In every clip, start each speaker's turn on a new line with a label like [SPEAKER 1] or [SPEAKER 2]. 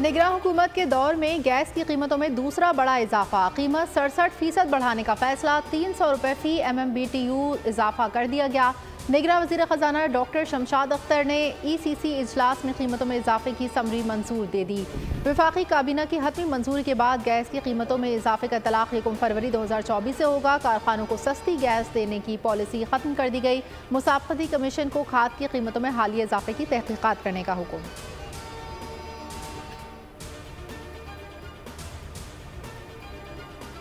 [SPEAKER 1] निगरान हुकूमत के दौर में गैस की कीमतों में दूसरा बड़ा इजाफा। कीमत 67% बढ़ाने का फैसला, 300 रुपये फी MMBTU इजाफा कर दिया गया। निगरान वज़ीर ख़जाना डॉक्टर शमशाद अख्तर ने ECC इजलास में कीमतों में इजाफे की समरी मंजूर दे दी। वफाकी काबीना की हतमी मंजूरी के बाद गैस की कीमतों में इजाफे का इतलाक़ 1 फरवरी 2024 से होगा। कारखानों को सस्ती गैस देने की पॉलिसी ख़त्म कर दी गई। मुसाफ़ती कमीशन को खाद की कीमतों में हालिया इजाफे की तहक़ीक़ात करने का हुक्म।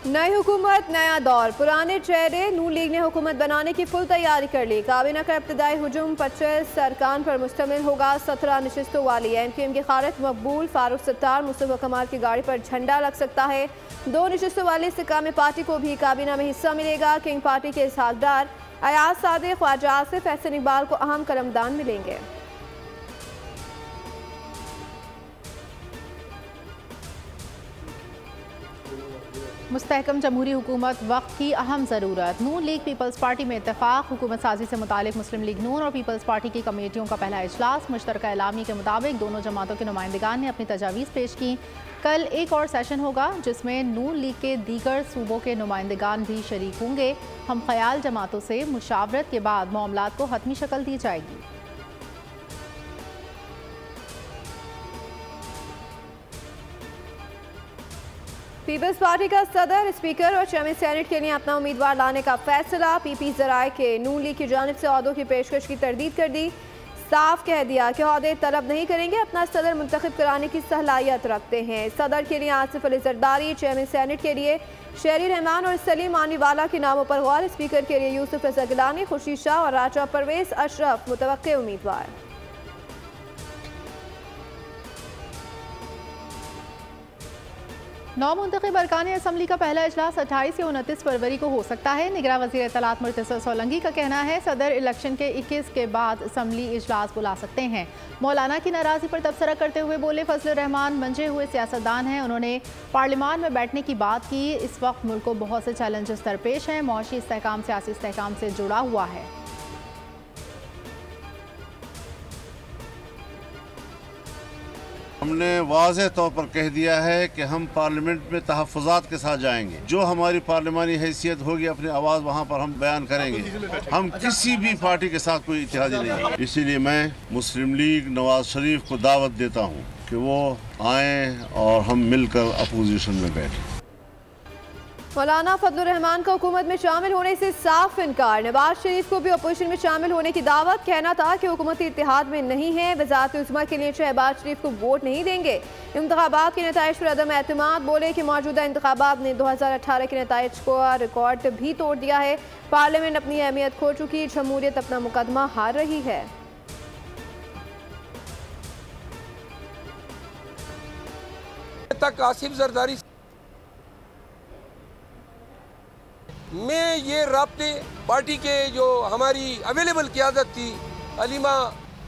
[SPEAKER 2] नई हुकूमत नया दौर, पुराने चेहरे। नून लीग ने हुकूमत बनाने की फुल तैयारी कर ली। काबीना का इब्तदाई हुजूम 25 अरकान पर मुश्तमिल होगा। 17 नशिस्तों वाली MQM की खारिज मकबूल, फारूक सत्तार, मुस्तफा कमाल की गाड़ी पर झंडा लग सकता है। 2 नशिस्तों वाली इस्तेकामी पार्टी को भी काबीना में हिस्सा मिलेगा। किंग पार्टी के इसहाकदार अयाज सादिक, ख्वाजा आसिफ, एहसन इकबाल को अहम करमदान मिलेंगे।
[SPEAKER 1] मुस्तहकम जमहूरी हुकूमत वक्त की अहम ज़रूरत। नून लीग पीपल्स पार्टी में इत्तेफाक। हुकूमत साजी से मुतालिक मुस्लिम लीग नून और पीपल्स पार्टी की कमेटियों का पहला इजलास। मुश्तरका एलामी के मुताबिक दोनों जमातों के नुमाइंदगान ने अपनी तजावीज़ पेश की। कल एक और सेशन होगा जिसमें नून लीग के दीगर सूबों के नुमाइंदगान भी शरीक होंगे। हम ख्याल जमातों से मुशावरत के बाद मामलात को हतमी शक्ल दी जाएगी।
[SPEAKER 2] पीपल्स पार्टी का सदर, स्पीकर और चेयरमैन सेनेट के लिए अपना उम्मीदवार लाने का फैसला। PP ज़राए के नून लीग की जानिब से ओहदों की पेशकश की तरदीद कर दी। साफ कह दिया कि ओहदे तलब नहीं करेंगे, अपना सदर मुंतखब कराने की सलाहियत रखते हैं। सदर के लिए आसिफ अली जरदारी, चेयरमैन सेनेट के लिए शेरी रहमान और सलीम आनीवाला के नामों पर गौर। स्पीकर के लिए यूसुफ रज़ा गिलानी, खुर्शीद शाह और राजा परवेज अशरफ मुतवक्के उम्मीदवार।
[SPEAKER 1] नौ मुंतखब अरकान असम्बली का पहला इजलास 28 या 29 फरवरी को हो सकता है। निगरान वज़ीर इत्तलात मुर्तज़ा सोलंकी का कहना है सदर इलेक्शन के 21 के बाद असम्बली इजलास बुला सकते हैं। मौलाना की नाराज़गी पर तबसरा करते हुए बोले फजलुर रहमान मंजे हुए सियासतदान हैं। उन्होंने पार्लियामान में बैठने की बात की। इस वक्त मुल्क को बहुत से चैलेंजेस दरपेश हैं। मौशी इस्तेहकाम सियासी इस्तेहकाम से जुड़ा हुआ है।
[SPEAKER 3] हमने वाज़ेह तौर पर कह दिया है कि हम पार्लियामेंट में तहफ़्फ़ुज़ात के साथ जाएंगे। जो हमारी पार्लियामानी हैसियत होगी अपनी आवाज़ वहाँ पर हम बयान करेंगे। हम किसी भी पार्टी के साथ कोई इत्तेहादी नहीं है। इसीलिए मैं मुस्लिम लीग नवाज शरीफ को दावत देता हूँ कि वो आएँ और हम मिलकर अपोजिशन में बैठें।
[SPEAKER 2] मौलाना फजलुर रहमान का हुकूमत में शामिल होने से साफ इनकार। नवाज शरीफ को भी अपोजिशन में शामिल होने की दावत। कहना था कि हुकूमती इत्तेहाद में नहीं है, वज़ारत उज़्मा के लिए शहबाज शरीफ को वोट नहीं देंगे। इंतखाबात के नताइज पर अदम एतमाद। बोले कि मौजूदा इंतखाबात ने 2018 के नताइज को रिकॉर्ड भी तोड़ दिया है। पार्लियामेंट अपनी अहमियत खो चुकी, जमहूरियत अपना मुकदमा हार रही है।
[SPEAKER 4] तक आसिफ जरदारी में ये राब्ते पार्टी के जो हमारी अवेलेबल क़यादत थी, अलीमा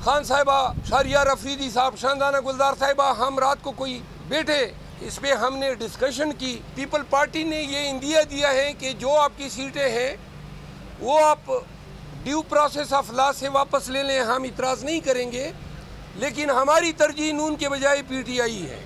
[SPEAKER 4] खान साहिबा, शहरियार अफरीदी साहब, शानदाना गुलजार साहिबा, हम रात को कोई बैठे, इस पर हमने डिस्कशन की। पीपल पार्टी ने ये इंदिया दिया है कि जो आपकी सीटें हैं वो आप ड्यू प्रोसेस ऑफ लॉ से वापस ले लें, हम इतराज़ नहीं करेंगे, लेकिन हमारी तरजीह नून के बजाय PTI है।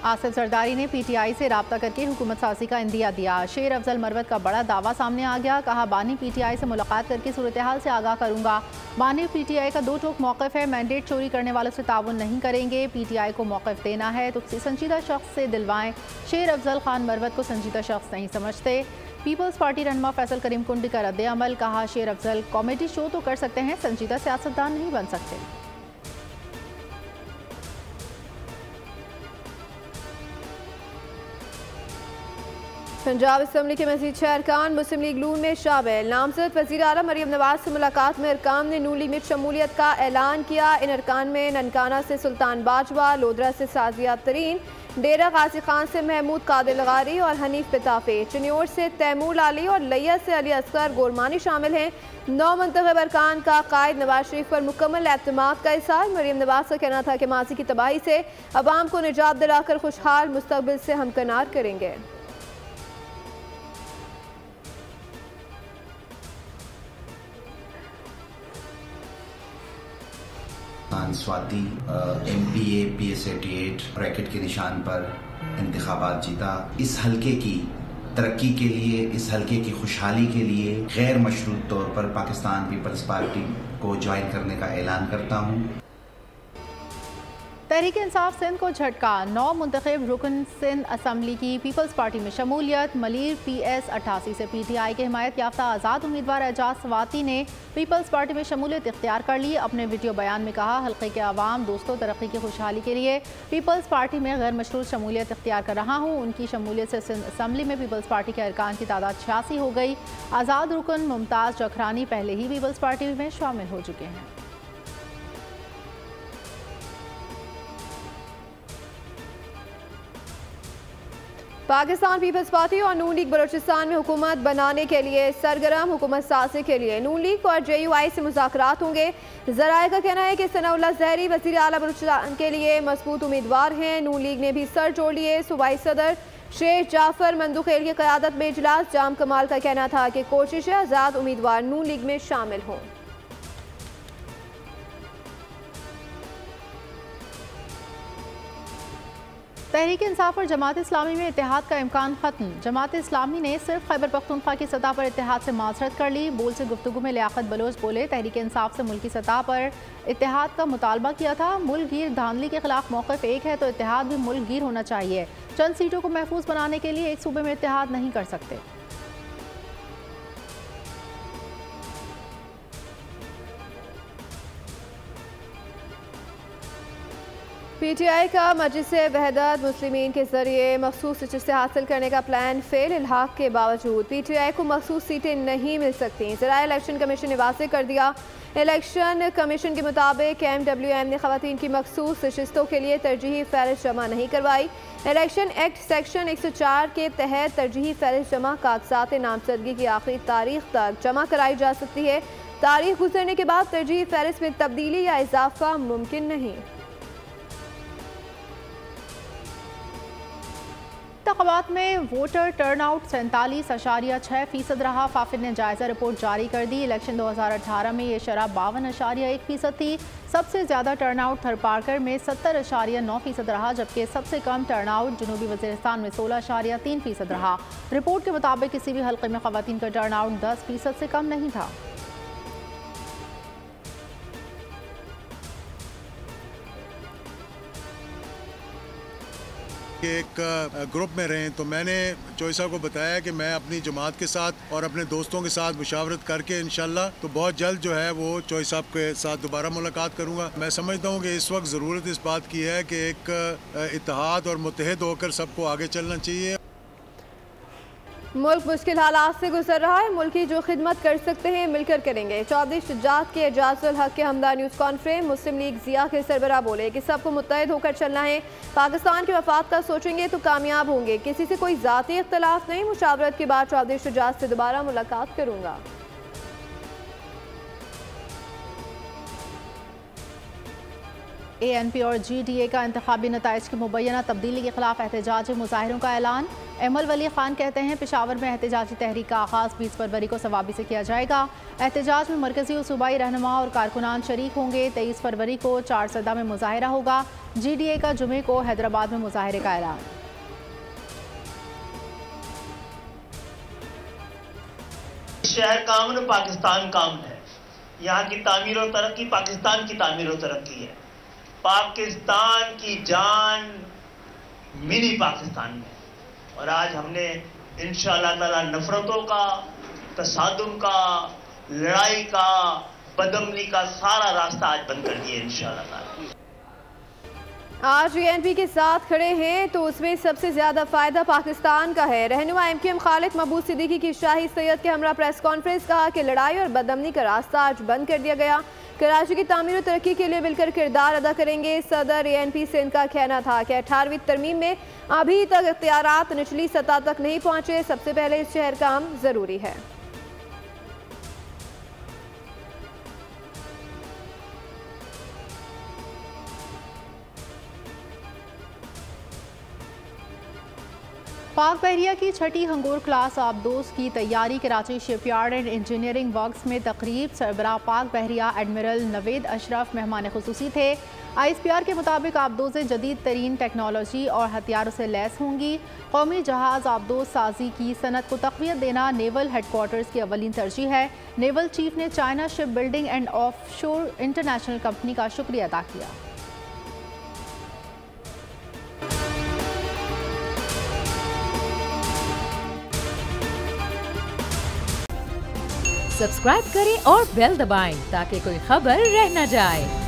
[SPEAKER 1] आसिफ जरदारी ने PTI से रब्ता करके हुकूमत साजी का इंदिया दिया। शेर अफजल मरवत का बड़ा दावा सामने आ गया। कहा बानी PTI से मुलाकात करके सूरत हाल से आगाह करूंगा। बानी PTI का दो टोक मौक़िफ़ है, मैंडेट चोरी करने वालों से ताउन नहीं करेंगे। PTI को मौक़िफ़ देना है तो किसी संजीदा शख्स से दिलवाएं। शेर अफजल खान मरवत को संजीदा शख्स नहीं समझते। पीपल्स पार्टी रहनुमा फैसल करीम कुंडी का रद्द अमल। कहा शेर अफजल कॉमेडी शो तो कर सकते हैं, संजीदा सियासतदान नहीं बन सकते।
[SPEAKER 2] पंजाब असम्बली के मज़ीद 6 अरकान मुस्लिम लीग नून में शामिल। नामजद वज़ीर आला मरियम नवाज से मुलाकात में अरकान ने नून लीग में शमूलियत का ऐलान किया। इन अरकान में ननकाना से सुल्तान बाजवा, लोधरा से साजिया तरीन, डेरा गाजी खान से महमूद कादिर लगारी और हनीफ पिताफे, चिन्योर से तैमूर अली और लिया से अली असगर गोरमानी शामिल हैं। 9 मुंतखब अरकान का कायद नवाज शरीफ पर मुकम्मल एतमाद का इज़हार। मरियम नवाज का कहना था कि माजी की तबाही से अवाम को निजात दिलाकर खुशहाल मुस्तकबिल से हमकनार करेंगे।
[SPEAKER 5] Pakistan Swati MPA PS 88 bracket के निशान पर इंतखाबात जीता। इस हल्के की तरक्की के लिए, इस हल्के की खुशहाली के लिए गैर मशरूत तौर पर पाकिस्तान पीपल्स पार्टी को ज्वाइन करने का ऐलान करता हूँ।
[SPEAKER 1] तहरीक इंसाफ सिंध को झटका, 9 मुंतखब रुकन सिंध असम्बली की पीपल्स पार्टी में शमूलियत। मलीर PS 88 से PTI के हिमायत याफ्ता आज़ाद उम्मीदवार एजाज स्वाति ने पीपल्स पार्टी में शमूलियत इख्तियार कर ली। अपने वीडियो बयान में कहा, हल्के के आवाम दोस्तों तरक्की की खुशहाली के लिए पीपल्स पार्टी में गैर मशरूत शमूलियत इख्तियार कर रहा हूँ। उनकी शमूलियत से सिंध असम्बली में पीपल्स पार्टी के अरकान की तादाद 86 हो गई। आज़ाद रुकन मुमताज़ जखरानी पहले ही पीपल्स पार्टी में शामिल हो चुके हैं।
[SPEAKER 2] पाकिस्तान पीपल्स पार्टी और नून लीग बलोचिस्तान में हुकूमत बनाने के लिए सरगर्म। हुकूमत साज़ी के लिए नून लीग और JUI से मुज़ाकरात होंगे। ज़राए का कहना है कि सनाउल्लाह ज़हरी वज़ीर आला बलोचिस्तान के लिए मजबूत उम्मीदवार हैं। नून लीग ने भी सर जोड़ लिए। सूबाई सदर शेख जाफर मंदुखेल की क़यादत में इजलास। जाम कमाल का कहना था कि कोशिश है आज़ाद उम्मीदवार नून लीग में शामिल हों।
[SPEAKER 1] तहरीक इंसाफ और जमात इस्लामी में इत्तेहाद का इम्कान खत्म। जमात इस्लामी ने सिर्फ खैबर पख्तूनख्वा की सतह पर इत्तेहाद से माजरत कर ली। बोल से गुफ्तगू में लियाकत बलोच बोले, तहरीक इंसाफ से मुल्की सतह पर इत्तेहाद का मुतालबा किया था। मुल्क गिर धांधली के खिलाफ मौक़िफ़ एक है तो इत्तेहाद भी मुल्क गिर होना चाहिए। चंद सीटों को महफूज बनाने के लिए एक सूबे में इत्तेहाद नहीं कर सकते।
[SPEAKER 2] PTI का मजलिस वहदत मुस्लिमीन के जरिए मखसूस शिकस्त हासिल करने का प्लान फेल। इल्हाक के बावजूद PTI को मखसूस सीटें नहीं मिल सकती। ज़राए इलेक्शन कमीशन ने वाज़ेह कर दिया। इलेक्शन कमीशन के मुताबिक MWM ने ख़वातीन की मखसूस नशिस्तों के लिए तरजीही फहरिस्त जमा नहीं करवाई। इलेक्शन एक्ट सेक्शन 104 के तहत तरजीही फहरिस्त जमा कागजात नामजदगी की आखिरी तारीख तक जमा कराई जा सकती है। तारीख गुजरने के बाद तरजीही फहरिस्त में तब्दीली या इजाफा मुमकिन नहीं।
[SPEAKER 1] इंतखाबात में वोटर टर्नआउट 47.6% रहा। फाफिद ने जायजा रिपोर्ट जारी कर दी। इलेक्शन 2018 में ये शरह 52.1% थी। सबसे ज़्यादा टर्नआउट थरपारकर में 70.9% रहा, जबकि सबसे कम टर्नआउट जनूबी वज़ीरिस्तान में 16.3% रहा। रिपोर्ट के मुताबिक किसी भी हल्के में ख़वातीन का टर्नआउट 10% से कम नहीं था।
[SPEAKER 6] एक ग्रुप में रहें तो मैंने चॉइसा को बताया कि मैं अपनी जमात के साथ और अपने दोस्तों के साथ मुशावरत करके इंशाल्लाह तो बहुत जल्द जो है वो चॉइस साहब के साथ दोबारा मुलाकात करूंगा। मैं समझता हूं कि इस वक्त ज़रूरत इस बात की है कि एक इत्तेहाद और मुत्तहिद होकर सबको आगे चलना चाहिए।
[SPEAKER 2] मुल्क मुश्किल हालात से गुजर रहा है। मुल्क की जो खिदमत कर सकते हैं मिलकर करेंगे। चौधरी शुजात के एजाजुल हक के हमदा न्यूज़ कॉन्फ्रेंस। मुस्लिम लीग ज़िया के सरबराह बोले कि सबको मुत्तहिद होकर चलना है। पाकिस्तान के मफाद का सोचेंगे तो कामयाब होंगे। किसी से कोई ज़ाती इख्तलाफ नहीं। मुशावरत के बाद चौधरी शुजात से दोबारा मुलाकात करूँगा।
[SPEAKER 1] ANP और GDA का इंतखाबी नताइज की मुबैना तब्दीली के खिलाफ एहतजाजी मुजाहिरों का ऐलान। एमल वली खान कहते हैं पेशावर में एहतजाजी तहरीक का आगाज़ 20 फरवरी को सवाबी से किया जाएगा। एहतजाज में मरकजी और सूबाई रहनुमा और कारकुनान शरीक होंगे। 23 फरवरी को चारसदा में मुजाहिरा होगा। GDA का जुमे को हैदराबाद में मुजाहिरे का ऐलान।
[SPEAKER 7] शहर का अमन पाकिस्तान का अमन है। यहाँ की तामीर और तरक्की पाकिस्तान की तामीर और तरक्की है। पाकिस्तान की जान मिनी पाकिस्तान में। और आज हमने इंशाअल्लाह ताला नफरतों का, तसादुम का, लड़ाई का, बदअमनी का सारा रास्ता आज बंद कर दिया इंशाअल्लाह ताला।
[SPEAKER 2] आज ANP के साथ खड़े हैं तो उसमें सबसे ज़्यादा फ़ायदा पाकिस्तान का है। रहनुमा MKM खालिद महबूब सिद्दीकी की शाही सैयद के हमरा प्रेस कॉन्फ्रेंस कहा कि लड़ाई और बदअमनी का रास्ता आज बंद कर दिया गया। कराची की तामीर और तरक्की के लिए मिलकर किरदार अदा करेंगे। सदर ANP से इनका कहना था कि 18वीं तरमीम में अभी तक इख्तियारात निचली सतह तक नहीं पहुँचे। सबसे पहले इस शहर का अमन ज़रूरी है।
[SPEAKER 1] पाक बहरिया की छठी हंगोर क्लास आबदोज की तैयारी Karachi shipyard and engineering works में तकरीब। सरबराह पाक बहरिया एडमिरल नवेद अशरफ मेहमान खुसूसी थे। ISPR के मुताबिक आबदोजें जदीद तरीन टेक्नोलॉजी और हथियारों से लैस होंगी। कौमी जहाज आबदोज साजी की सनत को तक़वियत देना नेवल हेडक्वार्टर्स की अवलीन तरजीह है। नेवल चीफ ने China ship building and offshore international company का शुक्रिया अदा किया।
[SPEAKER 8] सब्सक्राइब करें और बेल दबाएं ताकि कोई खबर रह न जाए।